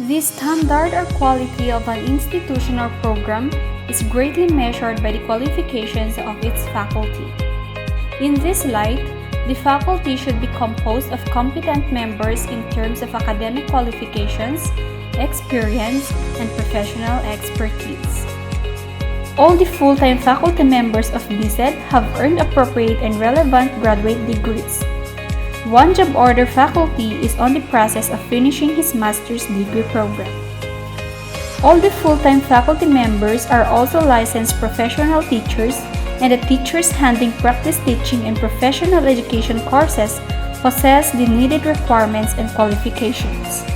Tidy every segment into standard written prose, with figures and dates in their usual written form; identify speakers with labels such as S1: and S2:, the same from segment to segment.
S1: The standard or quality of an institution or program is greatly measured by the qualifications of its faculty. In this light, the faculty should be composed of competent members in terms of academic qualifications, experience, and professional expertise. All the full-time faculty members of BSED have earned appropriate and relevant graduate degrees. One job order faculty is on the process of finishing his master's degree program. All the full-time faculty members are also licensed professional teachers, and the teachers handling practice teaching and professional education courses possess the needed requirements and qualifications.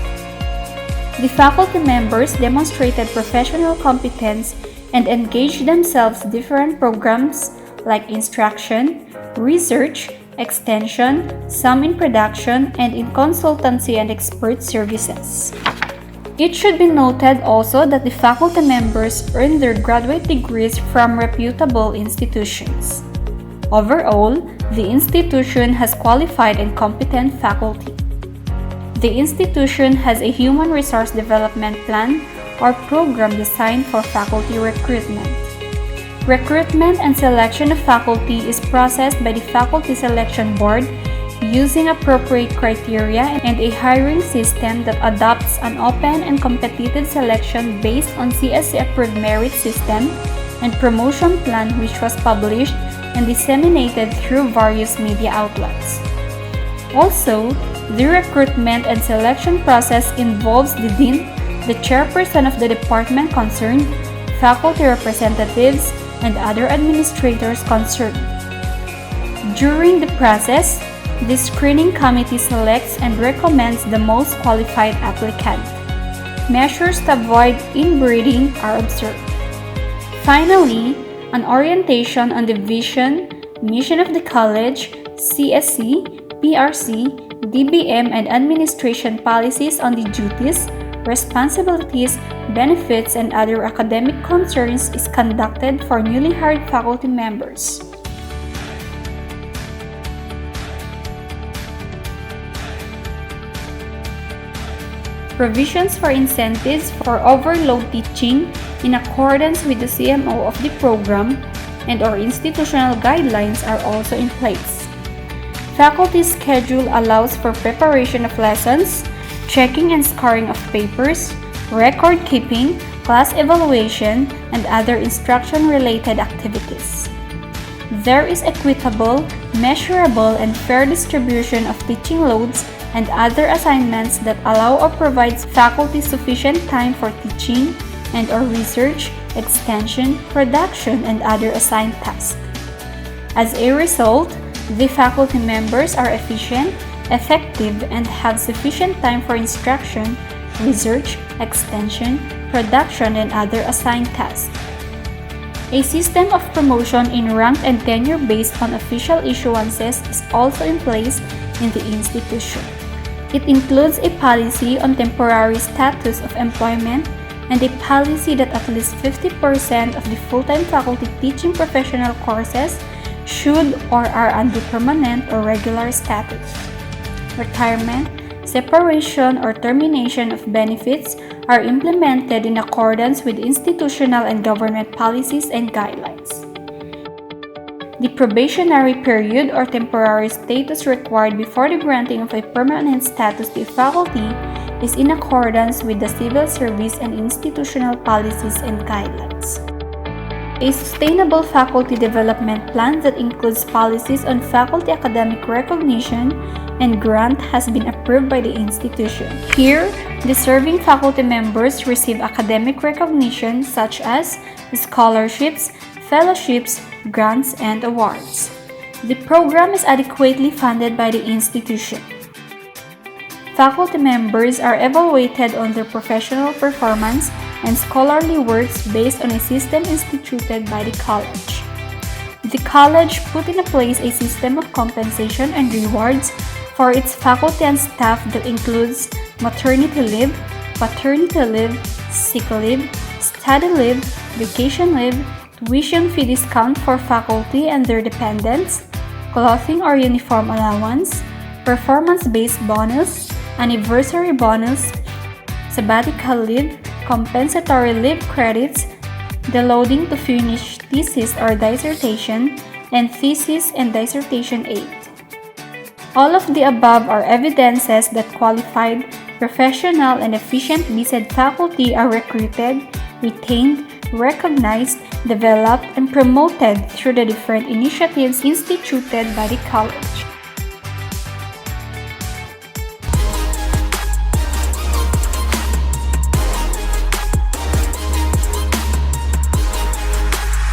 S1: The faculty members demonstrated professional competence and engaged themselves in different programs like instruction, research, extension, some in production, and in consultancy and expert services. It should be noted also that the faculty members earn their graduate degrees from reputable institutions. Overall, the institution has qualified and competent faculty. The institution has a human resource development plan or program designed for faculty recruitment. Recruitment and selection of faculty is processed by the Faculty Selection Board using appropriate criteria and a hiring system that adopts an open and competitive selection based on CSE-approved merit system and promotion plan which was published and disseminated through various media outlets. Also, the recruitment and selection process involves the dean, the chairperson of the department concerned, faculty representatives, and other administrators concerned. During the process, the screening committee selects and recommends the most qualified applicant. Measures to avoid inbreeding are observed. Finally, an orientation on the vision, mission of the college, CSC, PRC, DBM, and administration policies on the duties, responsibilities, benefits, and other academic concerns is conducted for newly hired faculty members. Provisions for incentives for overload teaching in accordance with the CMO of the program and/or institutional guidelines are also in place. Faculty schedule allows for preparation of lessons, checking and scoring of papers, record keeping, class evaluation, and other instruction-related activities. There is equitable, measurable, and fair distribution of teaching loads and other assignments that allow or provides faculty sufficient time for teaching and/or research, extension, production, and other assigned tasks. As a result, the faculty members are efficient, effective, and have sufficient time for instruction, research, extension, production, and other assigned tasks. A system of promotion in rank and tenure based on official issuances is also in place in the institution. It includes a policy on temporary status of employment and a policy that at least 50% of the full-time faculty teaching professional courses should or are under permanent or regular status. Retirement, separation, or termination of benefits are implemented in accordance with institutional and government policies and guidelines. The probationary period or temporary status required before the granting of a permanent status to a faculty is in accordance with the civil service and institutional policies and guidelines. A sustainable faculty development plan that includes policies on faculty academic recognition and grant has been approved by the institution. Here, the serving faculty members receive academic recognition such as scholarships, fellowships, grants, and awards. The program is adequately funded by the institution. Faculty members are evaluated on their professional performance and scholarly works based on a system instituted by the college. The college put in place a system of compensation and rewards for its faculty and staff that includes maternity leave, paternity leave, sick leave, study leave, vacation leave, tuition fee discount for faculty and their dependents, clothing or uniform allowance, performance-based bonus, anniversary bonus, sabbatical leave, compensatory leave credits, deloading to finish thesis or dissertation, and thesis and dissertation aid. All of the above are evidences that qualified, professional, and efficient BSED faculty are recruited, retained, recognized, developed, and promoted through the different initiatives instituted by the college.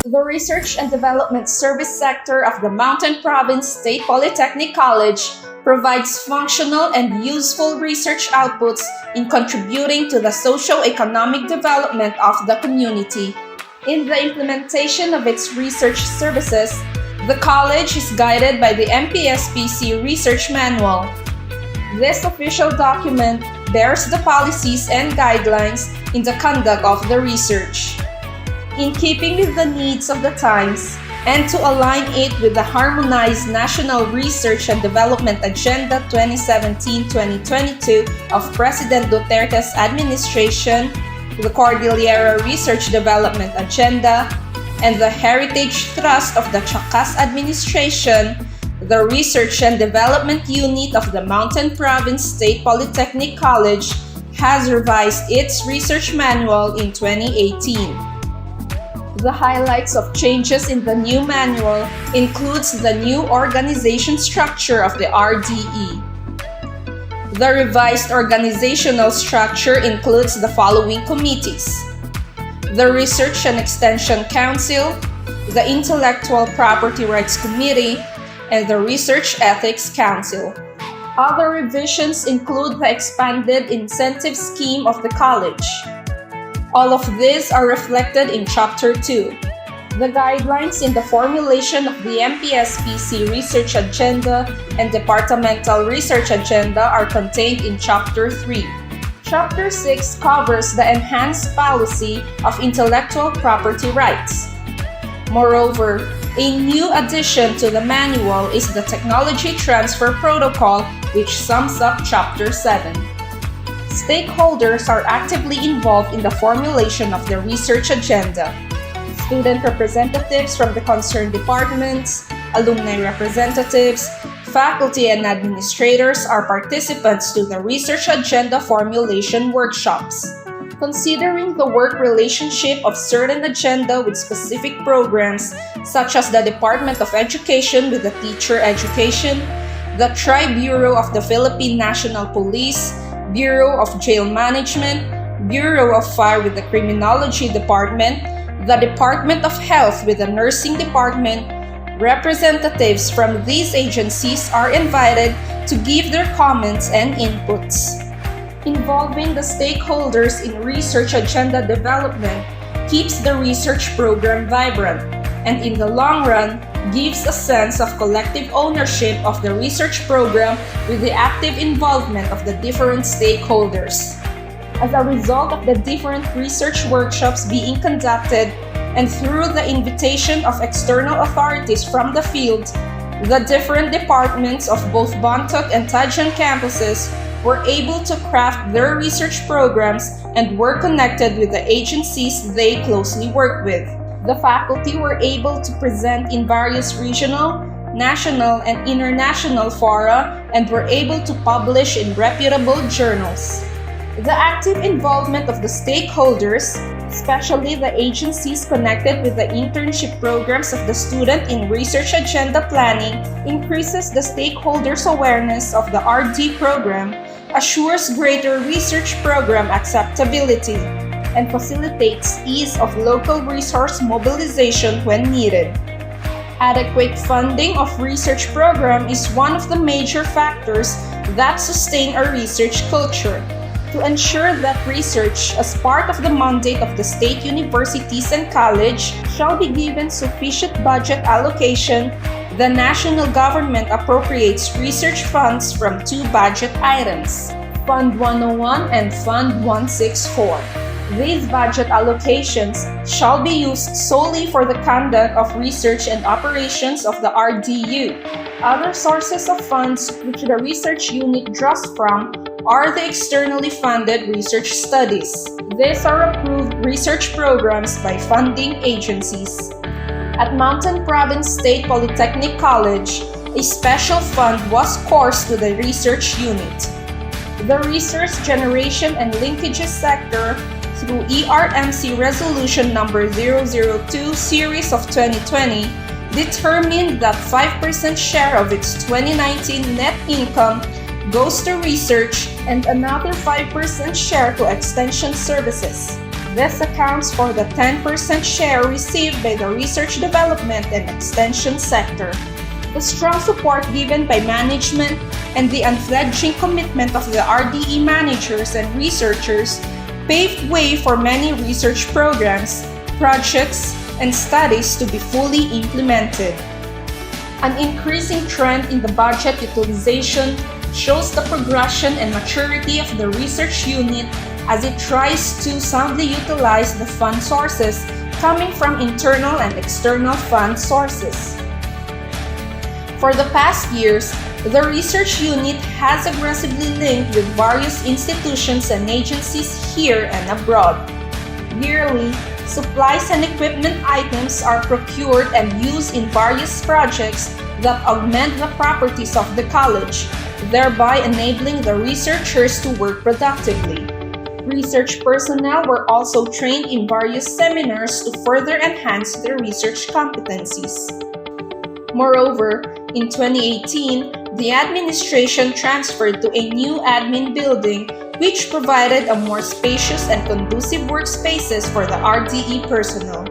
S2: The Research and Development Service sector of the Mountain Province State Polytechnic College provides functional and useful research outputs in contributing to the socio-economic development of the community. In the implementation of its research services, the college is guided by the MPSPC Research Manual. This official document bears the policies and guidelines in the conduct of the research. In keeping with the needs of the times and to align it with the harmonized National Research and Development Agenda 2017-2022 of President Duterte's administration, the Cordillera Research Development Agenda, and the Heritage Trust of the Chakas administration, the Research and Development Unit of the Mountain Province State Polytechnic College has revised its research manual in 2018. The highlights of changes in the new manual includes the new organization structure of the RDE. The revised organizational structure includes the following committees: the Research and Extension Council, the Intellectual Property Rights Committee, and the Research Ethics Council. Other revisions include the expanded incentive scheme of the college. All of these are reflected in Chapter 2. The guidelines in the formulation of the MPSPC Research Agenda and Departmental Research Agenda are contained in Chapter 3. Chapter 6 covers the enhanced policy of intellectual property rights. Moreover, a new addition to the manual is the Technology Transfer Protocol, which sums up Chapter 7. Stakeholders are actively involved in the formulation of the research agenda. Student representatives from the concerned departments, alumni representatives, faculty and administrators are participants to the research agenda formulation workshops. Considering the work relationship of certain agenda with specific programs, such as the Department of Education with the Teacher Education, the Tri-Bureau of the Philippine National Police, Bureau of Jail Management, Bureau of Fire with the Criminology Department, the Department of Health with the Nursing Department, representatives from these agencies are invited to give their comments and inputs. Involving the stakeholders in research agenda development keeps the research program vibrant, and in the long run, gives a sense of collective ownership of the research program with the active involvement of the different stakeholders. As a result of the different research workshops being conducted and through the invitation of external authorities from the field, the different departments of both Bontoc and Tadian campuses were able to craft their research programs and were connected with the agencies they closely work with. The faculty were able to present in various regional, national, and international fora and were able to publish in reputable journals. The active involvement of the stakeholders, especially the agencies connected with the internship programs of the student in research agenda planning, increases the stakeholders' awareness of the RD program, assures greater research program acceptability, and facilitates ease of local resource mobilization when needed. Adequate funding of research program is one of the major factors that sustain a research culture. To ensure that research, as part of the mandate of the state universities and college, shall be given sufficient budget allocation, the national government appropriates research funds from two budget items, Fund 101 and Fund 164. These budget allocations shall be used solely for the conduct of research and operations of the RDU. Other sources of funds which the research unit draws from are the externally funded research studies. These are approved research programs by funding agencies. At Mountain Province State Polytechnic College, a special fund was coursed to the research unit. The Research Generation and Linkages sector, through ERMC Resolution Number 002 Series of 2020, determined that 5% share of its 2019 net income goes to research and another 5% share to extension services. This accounts for the 10% share received by the research development and extension sector. The strong support given by management and the unfledging commitment of the RDE managers and researchers paved way for many research programs, projects, and studies to be fully implemented. An increasing trend in the budget utilization shows the progression and maturity of the research unit as it tries to soundly utilize the fund sources coming from internal and external fund sources. For the past years, the research unit has aggressively linked with various institutions and agencies here and abroad. Yearly, supplies and equipment items are procured and used in various projects that augment the properties of the college, thereby enabling the researchers to work productively. Research personnel were also trained in various seminars to further enhance their research competencies. Moreover, in 2018, the administration transferred to a new admin building which provided a more spacious and conducive workspaces for the RDE personnel.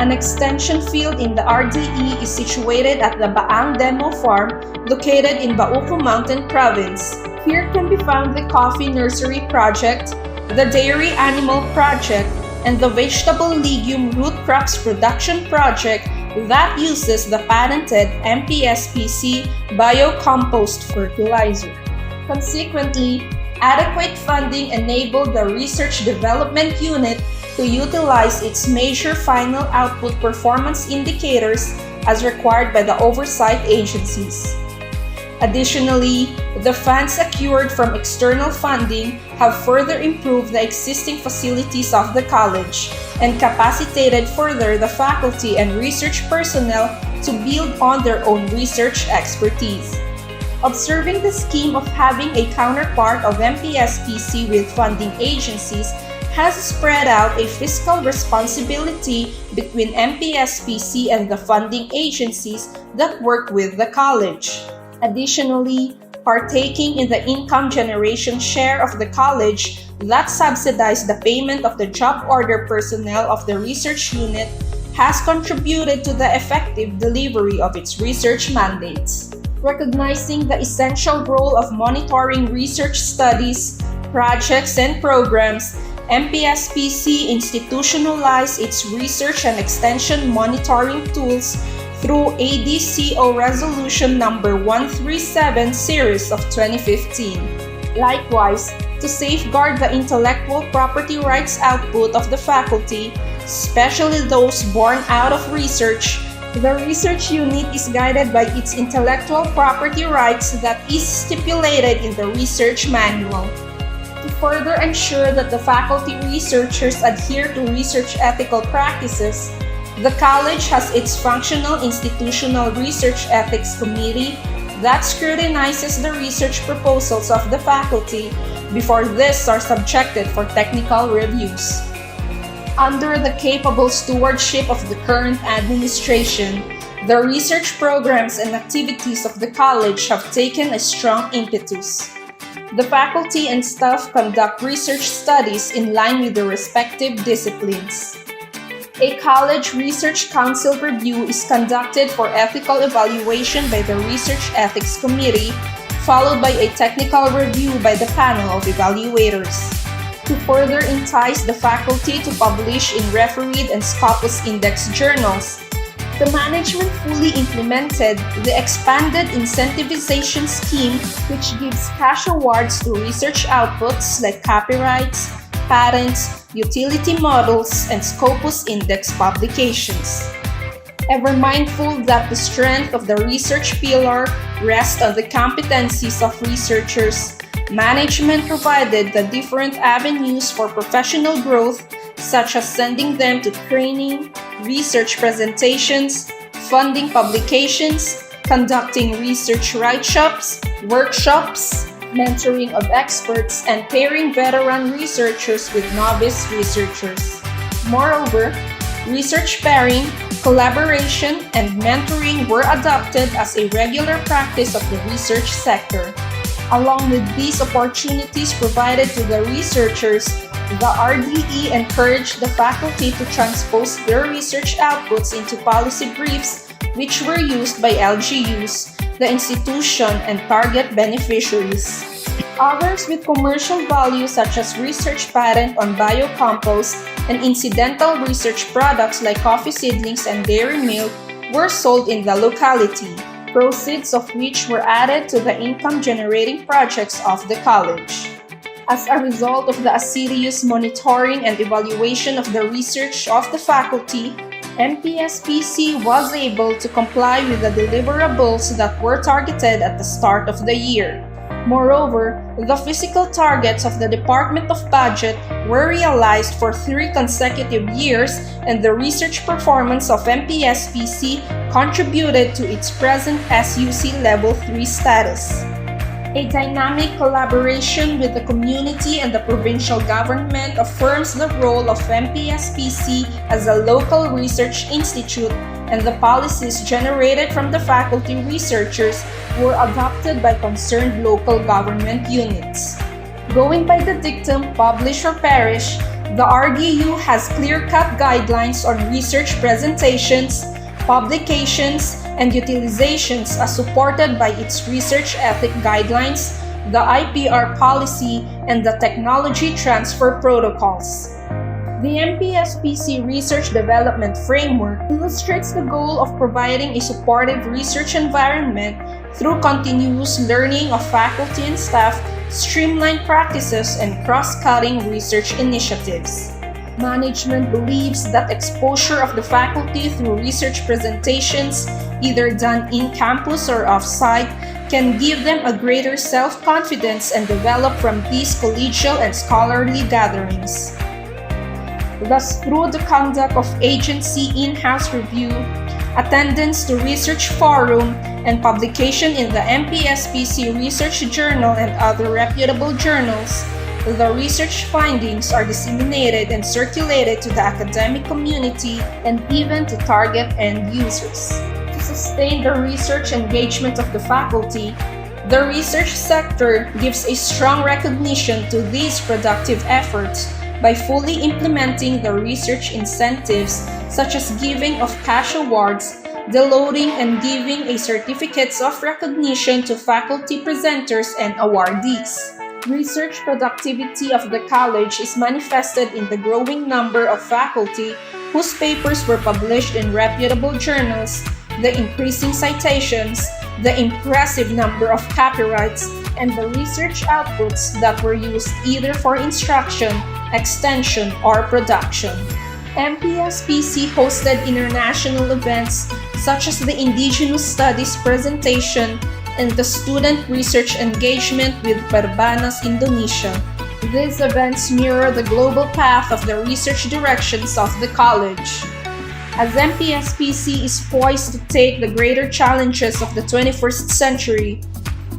S2: An extension field in the RDE is situated at the Baang Demo Farm located in Bauco Mountain Province. Here can be found the coffee nursery project, the dairy animal project, and the vegetable legume root crops production project that uses the patented MPSPC biocompost fertilizer. Consequently, adequate funding enabled the Research Development Unit to utilize its major final output performance indicators as required by the oversight agencies. Additionally, the funds secured from external funding have further improved the existing facilities of the college and capacitated further the faculty and research personnel to build on their own research expertise. Observing the scheme of having a counterpart of MPSPC with funding agencies has spread out a fiscal responsibility between MPSPC and the funding agencies that work with the college. Additionally, partaking in the income generation share of the college that subsidized the payment of the job order personnel of the research unit has contributed to the effective delivery of its research mandates. Recognizing the essential role of monitoring research studies, projects, and programs, MPSPC institutionalized its research and extension monitoring tools through ADCO Resolution Number 137 Series of 2015. Likewise, to safeguard the intellectual property rights output of the faculty, especially those born out of research, the research unit is guided by its intellectual property rights that is stipulated in the research manual. To further ensure that the faculty researchers adhere to research ethical practices, the college has its functional institutional research ethics committee that scrutinizes the research proposals of the faculty before these are subjected for technical reviews. Under the capable stewardship of the current administration, the research programs and activities of the college have taken a strong impetus. The faculty and staff conduct research studies in line with their respective disciplines. A college research council review is conducted for ethical evaluation by the Research Ethics Committee, followed by a technical review by the panel of evaluators. To further entice the faculty to publish in refereed and Scopus Index journals, the management fully implemented the expanded incentivization scheme, which gives cash awards to research outputs like copyrights, patents, utility models, and Scopus Index publications. Ever mindful that the strength of the research pillar rests on the competencies of researchers, Management provided the different avenues for professional growth, such as sending them to training, research presentations, funding publications, conducting research write-ups, workshops, mentoring of experts, and pairing veteran researchers with novice researchers. Moreover, research pairing, collaboration, and mentoring were adopted as a regular practice of the research sector. Along with these opportunities provided to the researchers, the RDE encouraged the faculty to transpose their research outputs into policy briefs, which were used by LGUs, the institution, and target beneficiaries. Others with commercial value, such as research patent on biocompost and incidental research products like coffee seedlings and dairy milk, were sold in the locality, proceeds of which were added to the income-generating projects of the college. As a result of the assiduous monitoring and evaluation of the research of the faculty, MPSPC was able to comply with the deliverables that were targeted at the start of the year. Moreover, the physical targets of the Department of Budget were realized for 3 consecutive years, and the research performance of MPSPC contributed to its present SUC Level 3 status. A dynamic collaboration with the community and the provincial government affirms the role of MPSPC as a local research institute, and the policies generated from the faculty researchers were adopted by concerned local government units. Going by the dictum publish or perish, the RDU has clear-cut guidelines on research presentations, publications, and utilizations as supported by its research ethic guidelines, the IPR policy, and the technology transfer protocols. The MPSPC Research Development Framework illustrates the goal of providing a supportive research environment through continuous learning of faculty and staff, streamlined practices, and cross-cutting research initiatives. Management believes that exposure of the faculty through research presentations, either done in campus or off-site, can give them a greater self-confidence and develop from these collegial and scholarly gatherings. Thus, through the conduct of agency in-house review, attendance to research forum, and publication in the MPSPC Research Journal and other reputable journals, the research findings are disseminated and circulated to the academic community and even to target end users. To sustain the research engagement of the faculty, the research sector gives a strong recognition to these productive efforts by fully implementing the research incentives such as giving of cash awards, downloading and giving a certificates of recognition to faculty presenters and awardees. Research productivity of the college is manifested in the growing number of faculty whose papers were published in reputable journals, the increasing citations, the impressive number of copyrights, and the research outputs that were used either for instruction, extension, or production. MPSPC hosted international events such as the Indigenous Studies presentation and the student research engagement with Perbanas Indonesia. These events mirror the global path of the research directions of the college. As MPSPC is poised to take the greater challenges of the 21st century,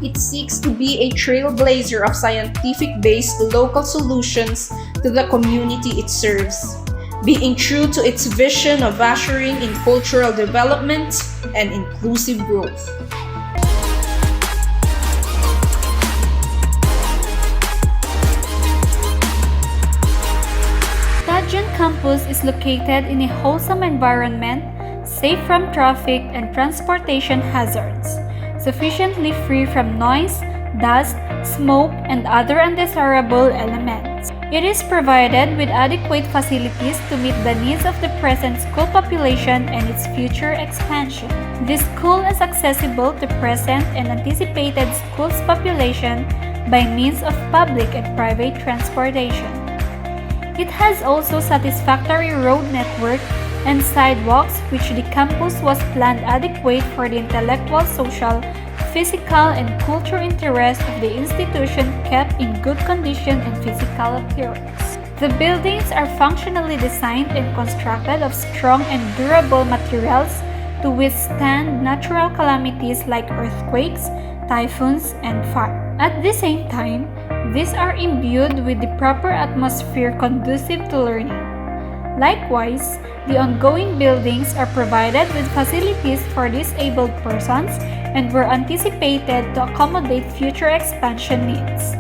S2: it seeks to be a trailblazer of scientific-based local solutions to the community it serves, being true to its vision of ushering in cultural development and inclusive growth.
S1: Tadian Campus is located in a wholesome environment, safe from traffic and transportation hazards, sufficiently free from noise, dust, smoke, and other undesirable elements. It is provided with adequate facilities to meet the needs of the present school population and its future expansion. This school is accessible to present and anticipated schools population by means of public and private transportation. It has also satisfactory road network and sidewalks which the campus was planned adequate for the intellectual, social, physical and cultural interests of the institution kept in good condition and physical appearance. The buildings are functionally designed and constructed of strong and durable materials to withstand natural calamities like earthquakes, typhoons, and fire. At the same time, these are imbued with the proper atmosphere conducive to learning. Likewise, the ongoing buildings are provided with facilities for disabled persons and were anticipated to accommodate future expansion needs.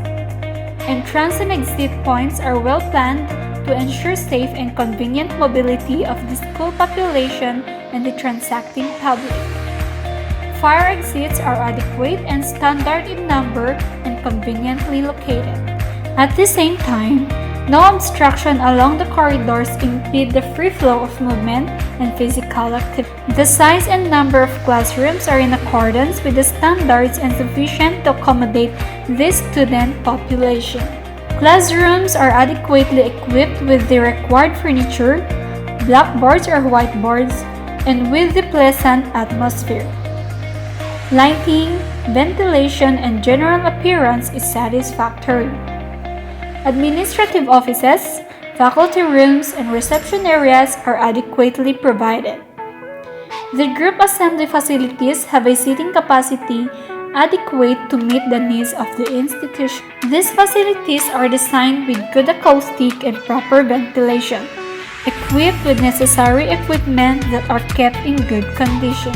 S1: Entrance and exit points are well planned to ensure safe and convenient mobility of the school population and the transacting public. Fire exits are adequate and standard in number and conveniently located. At the same time, no obstruction along the corridors impede the free flow of movement and physical activity. The size and number of classrooms are in accordance with the standards and sufficient to accommodate this student population. Classrooms are adequately equipped with the required furniture, blackboards or whiteboards, and with the pleasant atmosphere. Lighting, ventilation, and general appearance is satisfactory. Administrative offices, faculty rooms, and reception areas are adequately provided. The group assembly facilities have a seating capacity adequate to meet the needs of the institution. These facilities are designed with good acoustic and proper ventilation, equipped with necessary equipment that are kept in good condition.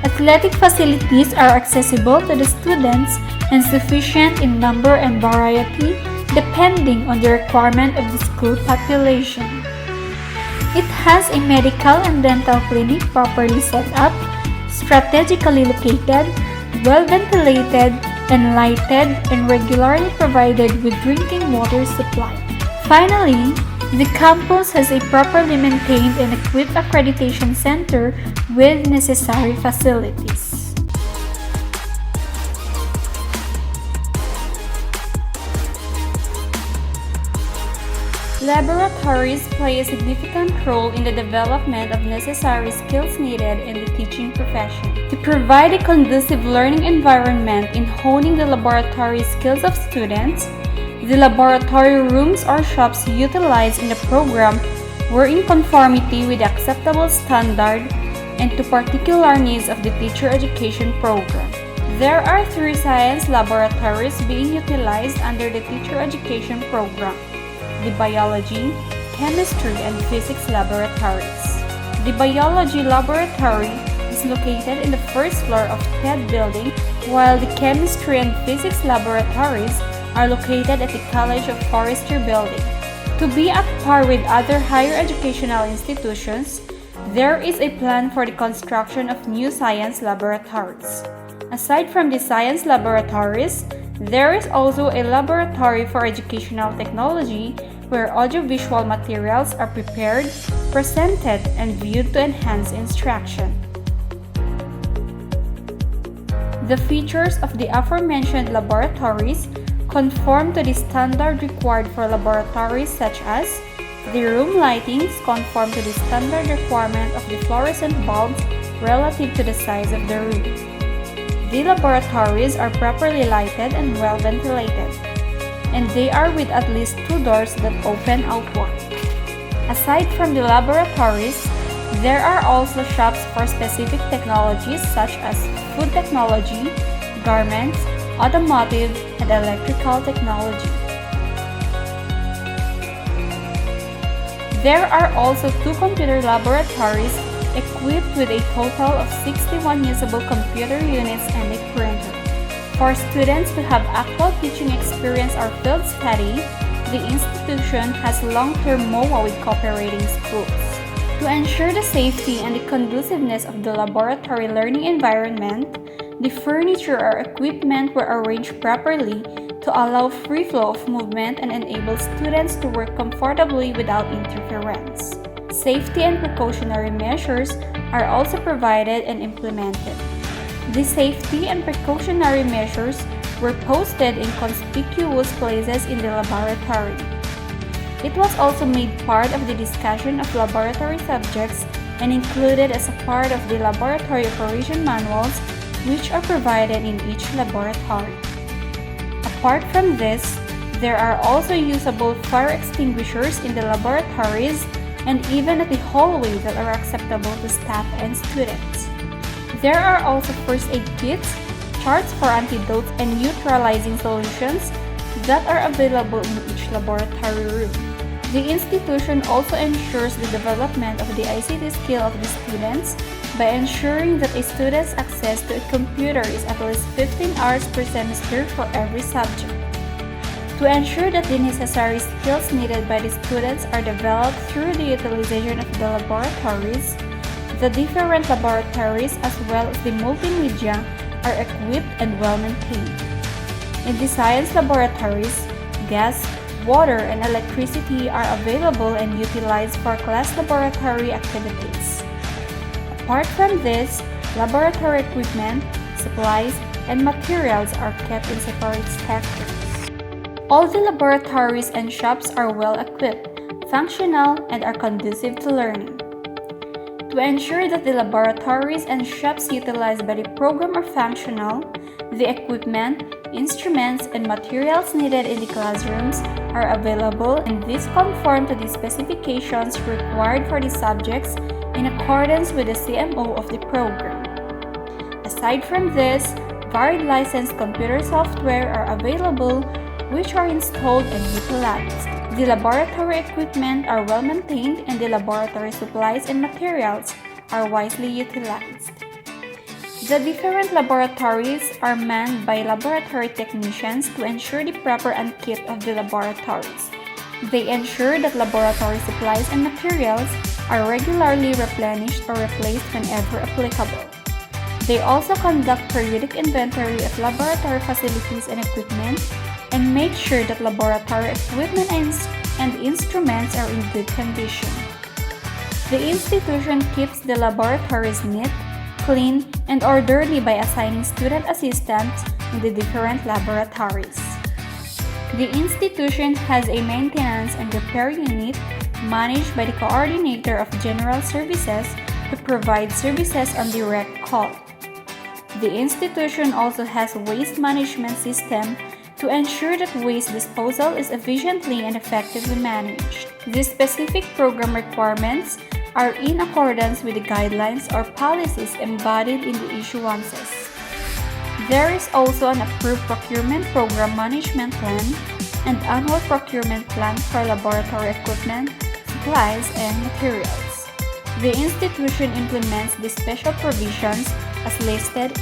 S1: Athletic facilities are accessible to the students and sufficient in number and variety depending on the requirement of the school population. It has a medical and dental clinic properly set up, strategically located, well ventilated and lighted, and regularly provided with drinking water supply. Finally, the campus has a properly maintained and equipped accreditation center with necessary facilities. Laboratories play a significant role in the development of necessary skills needed in the teaching profession. To provide a conducive learning environment in honing the laboratory skills of students, the laboratory rooms or shops utilized in the program were in conformity with the acceptable standard and to particular needs of the teacher education program. There are 3 science laboratories being utilized under the teacher education program: the biology, chemistry, and physics laboratories. The biology laboratory is located in the first floor of TED building, while the chemistry and physics laboratories are located at the College of Forestry building. To be at par with other higher educational institutions, there is a plan for the construction of new science laboratories. Aside from the science laboratories, there is also a laboratory for educational technology where audiovisual materials are prepared, presented, and viewed to enhance instruction. The features of the aforementioned laboratories conform to the standard required for laboratories such as the room lightings conform to the standard requirement of the fluorescent bulbs relative to the size of the room. The laboratories are properly lighted and well ventilated, and they are with at least 2 doors that open outward. Aside from the laboratories, there are also shops for specific technologies such as food technology, garments, automotive, and electrical technology. There are also 2 computer laboratories equipped with a total of 61 usable computer units and a printer. For students to have actual teaching experience or field study, the institution has long-term MOA with cooperating schools. To ensure the safety and the conduciveness of the laboratory learning environment, the furniture or equipment were arranged properly to allow free flow of movement and enable students to work comfortably without interference. Safety and precautionary measures are also provided and implemented. The safety and precautionary measures were posted in conspicuous places in the laboratory. It was also made part of the discussion of laboratory subjects and included as a part of the laboratory operation manuals which are provided in each laboratory. Apart from this, there are also usable fire extinguishers in the laboratories and even at the hallway that are acceptable to staff and students. There are also first aid kits, charts for antidotes, and neutralizing solutions that are available in each laboratory room. The institution also ensures the development of the ICT skill of the students by ensuring that a student's access to a computer is at least 15 hours per semester for every subject. To ensure that the necessary skills needed by the students are developed through the utilization of the laboratories, the different laboratories as well as the multimedia are equipped and well maintained. In the science laboratories, gas, water, and electricity are available and utilized for class laboratory activities. Apart from this, laboratory equipment, supplies, and materials are kept in separate sectors. All the laboratories and shops are well equipped, functional, and are conducive to learning. To ensure that the laboratories and shops utilized by the program are functional, the equipment, instruments, and materials needed in the classrooms are available, and these conform to the specifications required for the subjects in accordance with the CMO of the program. Aside from this, varied licensed computer software are available which are installed and utilized. The laboratory equipment are well maintained and the laboratory supplies and materials are wisely utilized. The different laboratories are manned by laboratory technicians to ensure the proper upkeep of the laboratories. They ensure that laboratory supplies and materials are regularly replenished or replaced whenever applicable. They also conduct periodic inventory of laboratory facilities and equipment and make sure that laboratory equipment and instruments are in good condition. The institution keeps the laboratories neat, clean, and orderly by assigning student assistants in the different laboratories. The institution has a maintenance and repair unit managed by the coordinator of general services to provide services on direct call. The institution also has a waste management system to ensure that waste disposal is efficiently and effectively managed. The specific program requirements are in accordance with the guidelines or policies embodied in the issuances. There is also an approved procurement program management plan and annual procurement plan for laboratory equipment, supplies, and materials. The institution implements the special provisions as listed